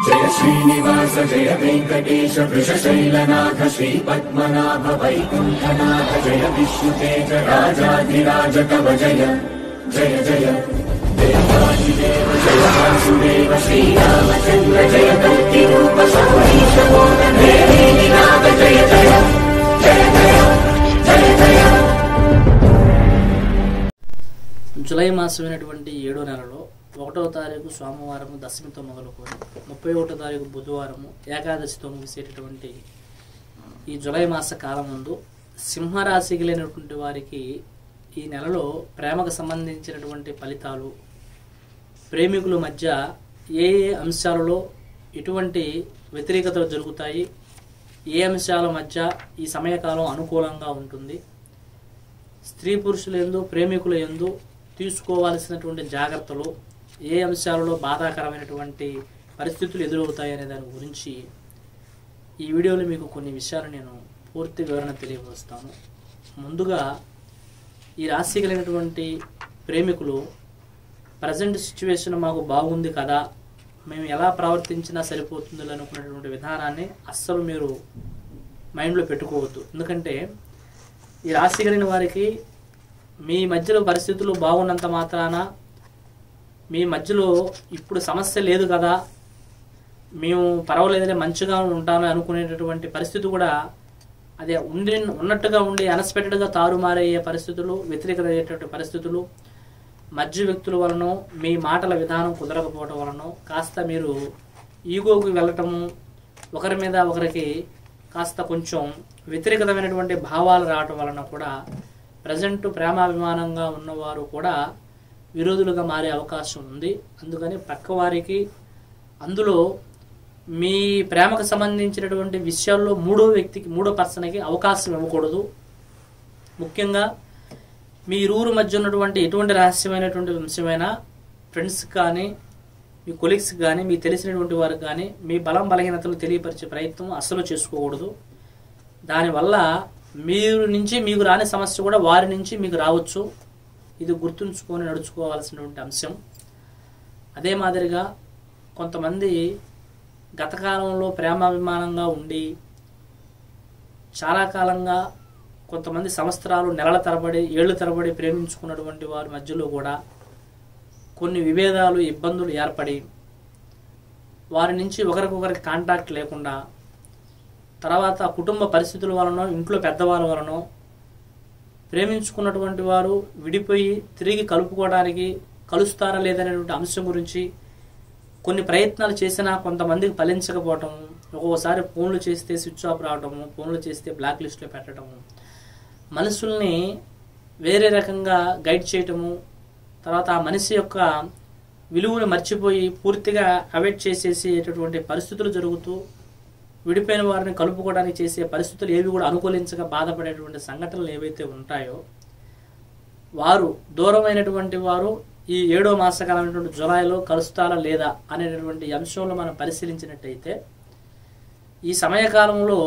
जय श्रीनिवास जय वेंकटेश वृषशैलनाथ श्रीपद्मनाभ वैकुंठनाथ जय विष्णुतेज राजाधिराज तव जय जय जय देवादिदेव जय वासुदेव श्रीरामचंद्र जय कल्किरूप शौरीश मोदन देवीनाथ जय जय जय जय जय जय। జూలై మాసమైనటువంటి 7వ నెలలో 1వ తారీఖు సోమవారం దశమితో మొదలుకొని 31వ తారీఖు బుధవారం ఏకాదశితో ముగిసేటటువంటి ఈ జూలై మాస కాలం ముందు సింహరాశికి లేనటువంటి వారికి ఈ నెలలో ప్రేమకు సంబంధించినటువంటి ఫలితాలు, ప్రేమికుల మధ్య ఏ ఏ అంశాలలో ఎటువంటి వ్యతిరేకతలు జరుగుతాయి, ఏ అంశాల మధ్య ఈ సమయకాలం అనుకూలంగా ఉంటుంది, స్త్రీ పురుషుల యందు ప్రేమికుల యందు తీసుకోవాల్సినటువంటి జాగ్రత్తలు, ఏ అంశాలలో బాధాకరమైనటువంటి పరిస్థితులు ఎదురవుతాయి అనే దాని గురించి ఈ వీడియోలో మీకు కొన్ని విషయాలు నేను పూర్తి వివరణ తెలియజేస్తాను. ముందుగా ఈ రాశి కలిగినటువంటి ప్రేమికులు ప్రజెంట్ సిచ్యువేషన్ మాకు బాగుంది కదా, మేము ఎలా ప్రవర్తించినా సరిపోతుంది అనుకున్నటువంటి విధానాన్ని అస్సలు మీరు మైండ్లో పెట్టుకోవద్దు. ఎందుకంటే ఈ రాశి కలిగిన వారికి మీ మధ్యలో పరిస్థితులు బాగున్నంత మాత్రాన, మీ మధ్యలో ఇప్పుడు సమస్య లేదు కదా, మేము పర్వాలేదని మంచిగా ఉంటాను అనుకునేటటువంటి పరిస్థితి కూడా అదే ఉన్నట్టుగా ఉండి అన్ఎక్స్పెక్టెడ్గా తారుమారయ్యే పరిస్థితులు, వ్యతిరేకత అయ్యేటువంటి పరిస్థితులు, మధ్య వ్యక్తుల వలన మీ మాటల విధానం కుదరకపోవడం వలన కాస్త మీరు ఈగోకి వెళ్ళటము, ఒకరి మీద ఒకరికి కాస్త కొంచెం వ్యతిరేకతమైనటువంటి భావాలు రావటం వలన కూడా ప్రజెంట్ ప్రేమాభిమానంగా ఉన్నవారు కూడా విరోధులుగా మారే అవకాశం ఉంది. అందుకని పక్కవారికి అందులో మీ ప్రేమకు సంబంధించినటువంటి విషయాల్లో మూడో పర్సన్కి అవకాశం ఇవ్వకూడదు. ముఖ్యంగా మీ ఇరువురు మధ్య ఉన్నటువంటి ఎటువంటి రహస్యమైనటువంటి అంశమైనా ఫ్రెండ్స్ కానీ, మీ కొలీగ్స్ కానీ, మీకు తెలిసినటువంటి వారికి కానీ మీ బలం బలహీనతలు తెలియపరిచే ప్రయత్నం అస్సలు చేసుకోకూడదు. దానివల్ల మీరు నుంచి మీకు రాని సమస్య కూడా వారి నుంచి మీకు రావచ్చు. ఇది గుర్తుంచుకొని నడుచుకోవాల్సినటువంటి అంశం. అదే మాదిరిగా కొంతమంది గత కాలంలో ప్రేమాభిమానంగా ఉండి చాలా కాలంగా కొంతమంది సంవత్సరాలు, నెలల తరబడి, ఏళ్ల తరబడి ప్రేమించుకున్నటువంటి వారి మధ్యలో కూడా కొన్ని విభేదాలు, ఇబ్బందులు ఏర్పడి వారి నుంచి ఒకరికొకరికి కాంటాక్ట్ లేకుండా, తర్వాత కుటుంబ పరిస్థితుల వలన, ఇంట్లో పెద్దవాళ్ళ వలన ప్రేమించుకున్నటువంటి వారు విడిపోయి తిరిగి కలుపుకోవడానికి కలుస్తారా లేదనేటువంటి అంశం గురించి కొన్ని ప్రయత్నాలు చేసినా కొంతమందికి ఫలించకపోవటము, ఒక్కోసారి ఫోన్లు చేస్తే స్విచ్ ఆఫ్ రావటము, ఫోన్లు చేస్తే బ్లాక్ లిస్ట్లో పెట్టడము, మనుషుల్ని వేరే రకంగా గైడ్ చేయటము, తర్వాత ఆ మనిషి యొక్క విలువను మర్చిపోయి పూర్తిగా అవాయిడ్ చేసేసేటటువంటి పరిస్థితులు జరుగుతూ విడిపోయిన వారిని కలుపుకోవడానికి చేసే పరిస్థితులు ఏవి కూడా అనుకూలించగా బాధపడేటువంటి సంఘటనలు ఏవైతే ఉంటాయో వారు దూరమైనటువంటి వారు ఈ 7వ మాసకాలమైనటువంటి జూలైలో కలుస్తారా లేదా అనేటటువంటి అంశంలో మనం పరిశీలించినట్టయితే ఈ సమయకాలంలో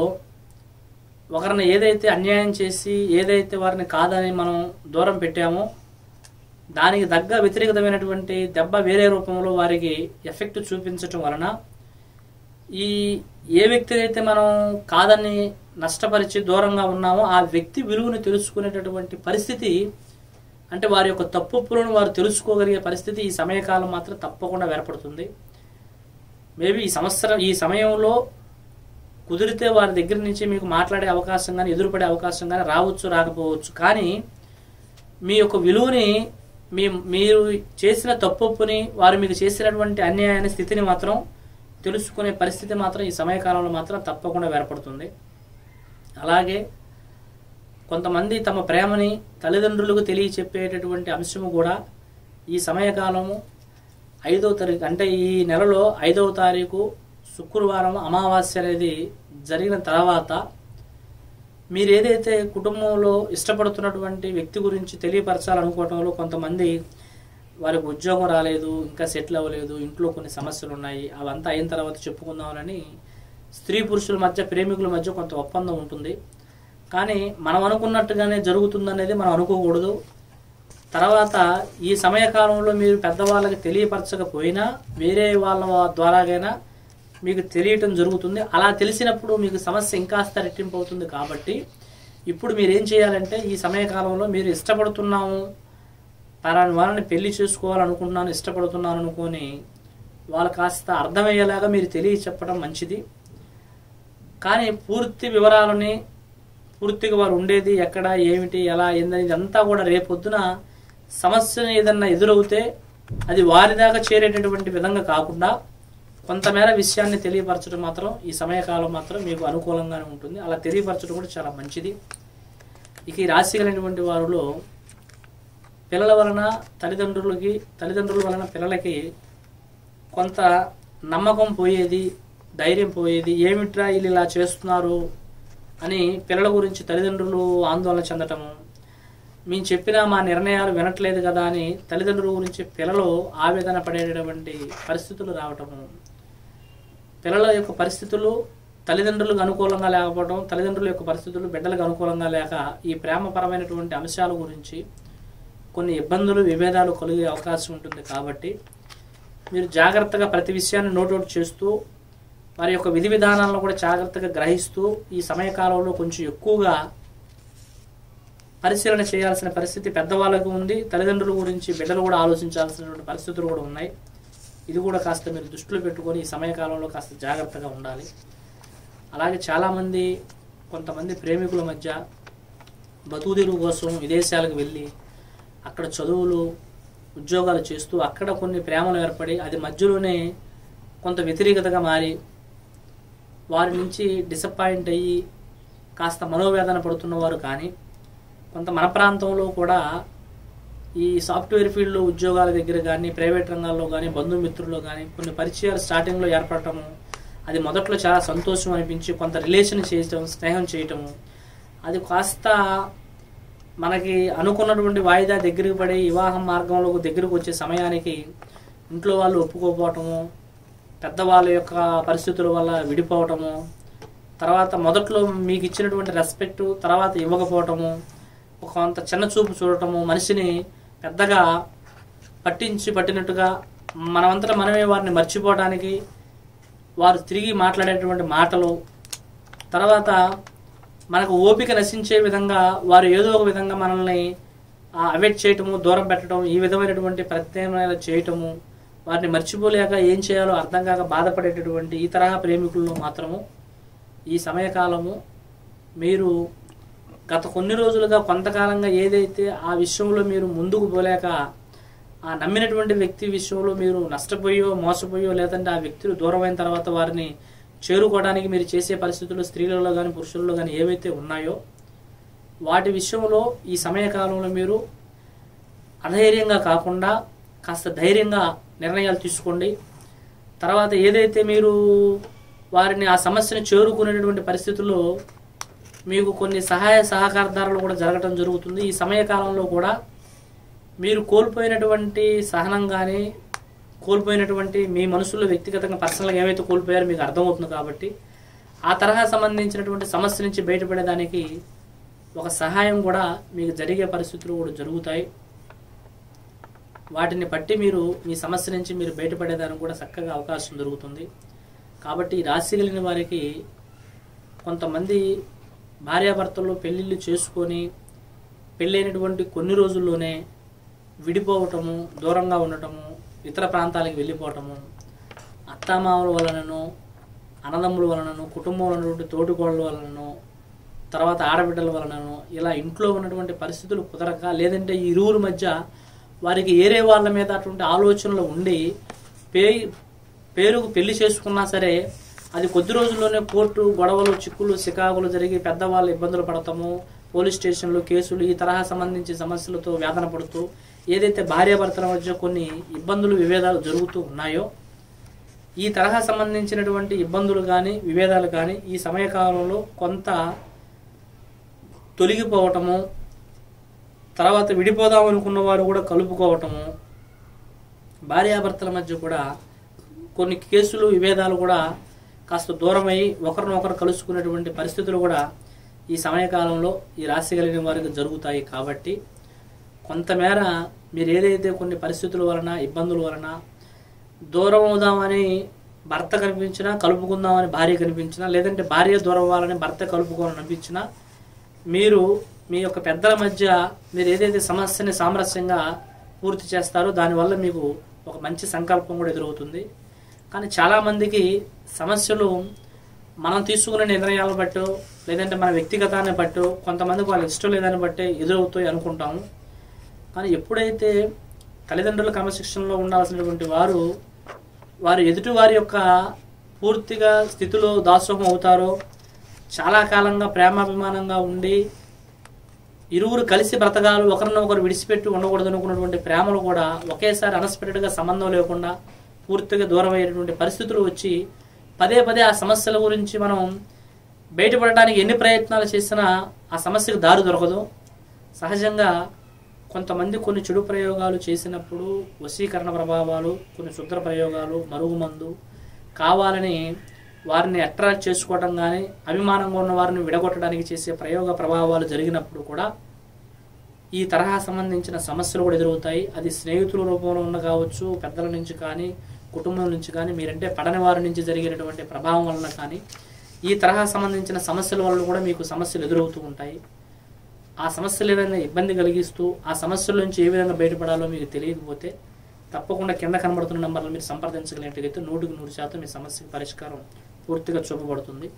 ఒకరిని ఏదైతే అన్యాయం చేసి, ఏదైతే వారిని కాదని మనం దూరం పెట్టామో దానికి తగ్గ వ్యతిరేకతమైనటువంటి దెబ్బ వేరే రూపంలో వారికి ఎఫెక్ట్ చూపించటం వలన ఏ వ్యక్తి అయితే మనం కాదని నష్టపరిచి దూరంగా ఉన్నామో ఆ వ్యక్తి విలువను తెలుసుకునేటటువంటి పరిస్థితి, అంటే వారి యొక్క తప్పులను వారు తెలుసుకోగలిగే పరిస్థితి ఈ సమయకాలం మాత్రం తప్పకుండా ఏర్పడుతుంది. మేబీ ఈ సమయంలో కుదిరితే వారి దగ్గర నుంచి మీకు మాట్లాడే అవకాశం కానీ, ఎదురుపడే అవకాశం కానీ రావచ్చు, రాకపోవచ్చు. కానీ మీ యొక్క విలువని, మీరు చేసిన తప్పుని, వారు మీకు చేసినటువంటి అన్యాయాన్ని, స్థితిని మాత్రం తెలుసుకునే పరిస్థితి మాత్రం ఈ సమయకాలంలో మాత్రం తప్పకుండా ఏర్పడుతుంది. అలాగే కొంతమంది తమ ప్రేమని తల్లిదండ్రులకు తెలియచెప్పేటటువంటి అంశము కూడా ఈ సమయకాలము 5వ తారీఖు, అంటే ఈ నెలలో 5వ తారీఖు శుక్రవారం అమావాస్య అనేది జరిగిన తర్వాత మీరు ఏదైతే కుటుంబంలో ఇష్టపడుతున్నటువంటి వ్యక్తి గురించి తెలియపరచాలనుకోవటంలో కొంతమంది వారికి ఉద్యోగం రాలేదు, ఇంకా సెటిల్ అవ్వలేదు, ఇంట్లో కొన్ని సమస్యలు ఉన్నాయి, అవంతా అయిన తర్వాత చెప్పుకుందామని స్త్రీ పురుషుల మధ్య, ప్రేమికుల మధ్య కొంత ఒప్పందం ఉంటుంది. కానీ మనం అనుకున్నట్టుగానే జరుగుతుందనేది మనం అనుకోకూడదు. తర్వాత ఈ సమయకాలంలో మీరు పెద్దవాళ్ళకి తెలియపరచకపోయినా వేరే వాళ్ళ ద్వారాగైనా మీకు తెలియటం జరుగుతుంది. అలా తెలిసినప్పుడు మీకు సమస్య ఇంకాస్త రెట్టింపు అవుతుంది. కాబట్టి ఇప్పుడు మీరు ఏం చేయాలంటే ఈ సమయకాలంలో మీరు ఇష్టపడుతున్నాము, పలాని వాళ్ళని పెళ్లి చేసుకోవాలనుకుంటున్నాను, ఇష్టపడుతున్నాను అనుకొని వాళ్ళు కాస్త అర్థమయ్యేలాగా మీరు తెలియ చెప్పడం మంచిది. కానీ పూర్తి వివరాలని పూర్తిగా వారు ఉండేది ఎక్కడ, ఏమిటి, ఎలా, ఏందని ఇదంతా కూడా రేపొద్దున సమస్యను ఏదన్నా ఎదురవుతే అది వారి దాకా చేరేటటువంటి విధంగా కాకుండా కొంతమేర విషయాన్ని తెలియపరచడం మాత్రం ఈ సమయకాలం మాత్రం మీకు అనుకూలంగానే ఉంటుంది. అలా తెలియపరచడం కూడా చాలా మంచిది. ఇక ఈ రాశి కలిగినటువంటి వారిలో పిల్లల వలన తల్లిదండ్రుల వలన పిల్లలకి కొంత నమ్మకం పోయేది, ధైర్యం పోయేది. ఏమిట్రా వీళ్ళు ఇలా చేస్తున్నారు అని పిల్లల గురించి తల్లిదండ్రులు ఆందోళన చెందటము, మేము చెప్పినా మా నిర్ణయాలు వినట్లేదు కదా అని తల్లిదండ్రుల గురించి పిల్లలు ఆవేదన పడేటటువంటి పరిస్థితులు రావటము, పిల్లల యొక్క పరిస్థితులు తల్లిదండ్రులకు అనుకూలంగా లేకపోవడం, తల్లిదండ్రుల యొక్క పరిస్థితులు బిడ్డలకు అనుకూలంగా లేక ఈ ప్రేమపరమైనటువంటి అంశాల గురించి కొన్ని ఇబ్బందులు, విభేదాలు కలిగే అవకాశం ఉంటుంది. కాబట్టి మీరు జాగ్రత్తగా ప్రతి విషయాన్ని నోటౌట్ చేస్తూ వారి యొక్క విధి విధానాలను కూడా జాగ్రత్తగా గ్రహిస్తూ ఈ సమయకాలంలో కొంచెం ఎక్కువగా పరిశీలన చేయాల్సిన పరిస్థితి పెద్దవాళ్ళకు ఉంది. తల్లిదండ్రుల గురించి బిడ్డలు కూడా ఆలోచించాల్సినటువంటి పరిస్థితులు కూడా ఉన్నాయి. ఇది కూడా కాస్త మీరు దృష్టిలో పెట్టుకొని ఈ సమయకాలంలో కాస్త జాగ్రత్తగా ఉండాలి. అలాగే చాలామంది కొంతమంది ప్రేమికుల మధ్య బతుకుదెరువు కోసం విదేశాలకు వెళ్ళి అక్కడ చదువులు, ఉద్యోగాలు చేస్తూ అక్కడ కొన్ని ప్రేమలు ఏర్పడి అది మధ్యలోనే కొంత వ్యతిరేకతగా మారి వారి నుంచి డిసప్పాయింట్ అయ్యి కాస్త మనోవేదన పడుతున్నవారు కానీ, కొంత మన ప్రాంతంలో కూడా ఈ సాఫ్ట్వేర్ ఫీల్డ్లో ఉద్యోగాల దగ్గర కానీ, ప్రైవేట్ రంగాల్లో కానీ, బంధుమిత్రుల్లో కానీ కొన్ని పరిచయాలు స్టార్టింగ్లో ఏర్పడటము, అది మొదట్లో చాలా సంతోషం అనిపించి కొంత రిలేషన్ చేయటం, స్నేహం చేయటము, అది కాస్త మనకి అనుకున్నటువంటి వాయిదా దగ్గరికి పడి వివాహం మార్గంలో దగ్గరకు వచ్చే సమయానికి ఇంట్లో వాళ్ళు ఒప్పుకోకపోవటము, పెద్దవాళ్ళ యొక్క పరిస్థితుల వల్ల విడిపోవటము, తర్వాత మొదట్లో మీకు ఇచ్చినటువంటి రెస్పెక్ట్ తర్వాత ఇవ్వకపోవటము, కొంత చిన్న చూపు చూడటము, మనిషిని పెద్దగా పట్టినట్టుగా మనమంతటా మనమే వారిని మర్చిపోవడానికి వారు తిరిగి మాట్లాడేటువంటి మాటలు, తర్వాత మనకు ఓపిక నశించే విధంగా వారు ఏదో ఒక విధంగా మనల్ని అవాయిడ్ చేయటము, దూరం పెట్టడం, ఈ విధమైనటువంటి ప్రత్యామ్నాయాలు చేయటము, వారిని మర్చిపోలేక ఏం చేయాలో అర్థం కాక బాధపడేటటువంటి ఈ తరహా ప్రేమికుల్లో మాత్రము ఈ సమయకాలము మీరు గత కొన్ని రోజులుగా కొంతకాలంగా ఏదైతే ఆ విషయంలో మీరు ముందుకు పోలేక ఆ నమ్మినటువంటి వ్యక్తి విషయంలో మీరు నష్టపోయో, మోసపోయో, లేదంటే ఆ వ్యక్తులు దూరమైన తర్వాత వారిని చేరుకోవడానికి మీరు చేసే పరిస్థితులు స్త్రీలలో కానీ పురుషులలో కానీ ఏవైతే ఉన్నాయో వాటి విషయంలో ఈ సమయకాలంలో మీరు అధైర్యంగా కాకుండా కాస్త ధైర్యంగా నిర్ణయాలు తీసుకోండి. తర్వాత ఏదైతే మీరు వారిని ఆ సమస్యను చేరుకునేటువంటి పరిస్థితుల్లో మీకు కొన్ని సహాయ సహకారాలు కూడా జరగడం జరుగుతుంది. ఈ సమయకాలంలో కూడా మీరు కోల్పోయినటువంటి సహనం కానీ, కోల్పోయినటువంటి మీ మనసులో వ్యక్తిగతంగా పర్సనల్గా ఏవైతే కోల్పోయారో మీకు అర్థమవుతుంది. కాబట్టి ఆ తరహా సంబంధించినటువంటి సమస్య నుంచి బయటపడేదానికి ఒక సహాయం కూడా మీకు జరిగే పరిస్థితులు కూడా జరుగుతాయి. వాటిని బట్టి మీరు మీ సమస్య నుంచి మీరు బయటపడేదానికి కూడా చక్కగా అవకాశం దొరుకుతుంది. కాబట్టి రాశి కలిగిన వారికి కొంతమంది భార్యాభర్తల్లో పెళ్ళిళ్ళు చేసుకొని పెళ్ళైనటువంటి కొన్ని రోజుల్లోనే విడిపోవటము, దూరంగా ఉండటము, ఇతర ప్రాంతాలకు వెళ్ళిపోవటము, అత్తామామల వలనను, అన్నదమ్ముల వలనను, కుటుంబంలో ఉన్నటువంటి తోటికోళ్ళ వలనను, తర్వాత ఆడబిడ్డల వలనను ఇలా ఇంట్లో ఉన్నటువంటి పరిస్థితులు కుదరక, లేదంటే ఈ ఇరువుల మధ్య వారికి ఏరే వాళ్ళ మీద అటువంటి ఆలోచనలు ఉండి పేరుకు పెళ్లి చేసుకున్నా సరే అది కొద్ది రోజుల్లోనే కోర్టు గొడవలు, చిక్కులు, సికాకులు జరిగి పెద్దవాళ్ళు ఇబ్బందులు పడతాము, పోలీస్ స్టేషన్లు, కేసులు, ఈ తరహా సంబంధించి సమస్యలతో వేదన పడుతూ ఏదైతే భార్యాభర్తల మధ్య కొన్ని ఇబ్బందులు, విభేదాలు జరుగుతూ ఉన్నాయో ఈ తరహా సంబంధించినటువంటి ఇబ్బందులు కానీ, విభేదాలు కానీ ఈ సమయకాలంలో కొంత తొలగిపోవటము, తర్వాత విడిపోదాం అనుకున్న వారు కూడా కలుపుకోవటము, భార్యాభర్తల మధ్య కూడా కొన్ని కేసులు, విభేదాలు కూడా కాస్త దూరమై ఒకరినొకరు కలుసుకునేటువంటి పరిస్థితులు కూడా ఈ సమయకాలంలో ఈ రాశి కలిగిన వారికి జరుగుతాయి. కాబట్టి కొంతమేర మీరు ఏదైతే కొన్ని పరిస్థితుల వలన, ఇబ్బందుల వలన దూరం అవుదామని భర్త కనిపించినా కలుపుకుందామని భార్య కనిపించినా, లేదంటే భార్య దూరం అవ్వాలని భర్త కలుపుకోవాలని అనిపించినా, మీరు మీ యొక్క పెద్దల మధ్య మీరు ఏదైతే సమస్యని సామరస్యంగా పూర్తి చేస్తారో దానివల్ల మీకు ఒక మంచి సంకల్పం కూడా ఎదురవుతుంది. కానీ చాలామందికి సమస్యలు మనం తీసుకునే నిర్ణయాలను బట్టో, లేదంటే మన వ్యక్తిగతాన్ని బట్టో, కొంతమందికి వాళ్ళ ఇష్టం లేదని బట్టే ఎదురవుతాయి అనుకుంటాము. కానీ ఎప్పుడైతే తల్లిదండ్రుల క్రమశిక్షణలో ఉండాల్సినటువంటి వారు ఎదుటి వారి యొక్క పూర్తిగా స్థితిలో దాసోహం అవుతారో, చాలా కాలంగా ప్రేమాభిమానంగా ఉండి ఇరువురు కలిసి బ్రతకాలు, ఒకరినొకరు విడిచిపెట్టి ఉండకూడదు అనుకున్నటువంటి ప్రేమలు కూడా ఒకేసారి అన్ఎక్స్పెక్టెడ్గా సంబంధం లేకుండా పూర్తిగా దూరం అయ్యేటువంటి పరిస్థితులు వచ్చి పదే పదే ఆ సమస్యల గురించి మనం బయటపడడానికి ఎన్ని ప్రయత్నాలు చేసినా ఆ సమస్యకు దారి దొరకదు. సహజంగా కొంతమంది కొన్ని చెడు ప్రయోగాలు చేసినప్పుడు వశీకరణ ప్రభావాలు, కొన్ని శుద్ర ప్రయోగాలు, మరుగుమందు కావాలని వారిని అట్రాక్ట్ చేసుకోవడం కానీ, అభిమానంగా ఉన్న వారిని విడగొట్టడానికి చేసే ప్రయోగ ప్రభావాలు జరిగినప్పుడు కూడా ఈ తరహా సంబంధించిన సమస్యలు కూడా ఎదురవుతాయి. అది స్నేహితుల రూపంలో ఉన్న కావచ్చు, పెద్దల నుంచి కానీ, కుటుంబం నుంచి కానీ, మీరంటే పడని వారి నుంచి జరిగినటువంటి ప్రభావం వలన కానీ, ఈ తరహా సంబంధించిన సమస్యల వల్ల కూడా మీకు సమస్యలు ఎదురవుతూ ఉంటాయి. ఆ సమస్యలు ఏదైనా ఇబ్బంది కలిగిస్తూ ఆ సమస్యల నుంచి ఏ విధంగా బయటపడాలో మీకు తెలియకపోతే తప్పకుండా కింద కనబడుతున్న నంబర్లు మీరు సంప్రదించగలిగినట్లయితే 100% మీ సమస్యకు పరిష్కారం పూర్తిగా చూపబడుతుంది.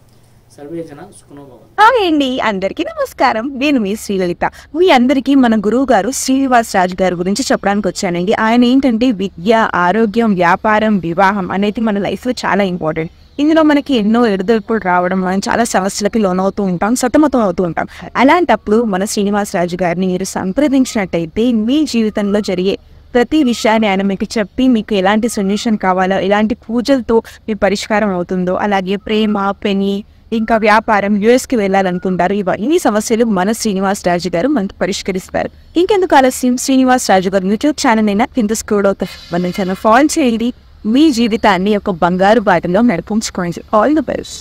సర్వేజన సుఖనో భవంతు. హాయ్ అండి, అందరికీ నమస్కారం. నేను మీ శ్రీలలిత. మీ అందరికీ మన గురువు గారు శ్రీనివాస్ రాజు గారి గురించి చెప్పడానికి వచ్చానండి. ఆయన ఏంటంటే విద్య, ఆరోగ్యం, వ్యాపారం, వివాహం అనేది మన లైఫ్లో చాలా ఇంపార్టెంట్. ఇందులో మనకి ఎన్నో ఎదురుదొడుపులు రావడం, మనం చాలా సమస్యలకి లోనవుతూ ఉంటాం, సతమతం అవుతూ ఉంటాం. అలాంటప్పుడు మన శ్రీనివాస్ రాజు గారిని మీరు సంప్రదించినట్టయితే మీ జీవితంలో జరిగే ప్రతి విషయాన్ని ఆయన మీకు చెప్పి, మీకు ఎలాంటి సొల్యూషన్ కావాలో, ఎలాంటి పూజలతో మీ పరిష్కారం అవుతుందో, అలాగే ప్రేమ, పెని, ఇంకా వ్యాపారం, యుఎస్కి వెళ్ళాలనుకుంటారు, ఇవన్నీ సమస్యలు మన శ్రీనివాస్ రాజు గారు మనకు పరిష్కరిస్తారు. ఇంకెందుకు ఆలస్యం, శ్రీనివాస్ రాజు గారు యూట్యూబ్ ఛానల్ అయినా కింద స్క్రోల్ అవుతారు, మన ఛానల్ ఫాలో చేయండి. మీ జీవితాన్ని ఒక బంగారు బాటలో నడిపించుకోండి. All the best.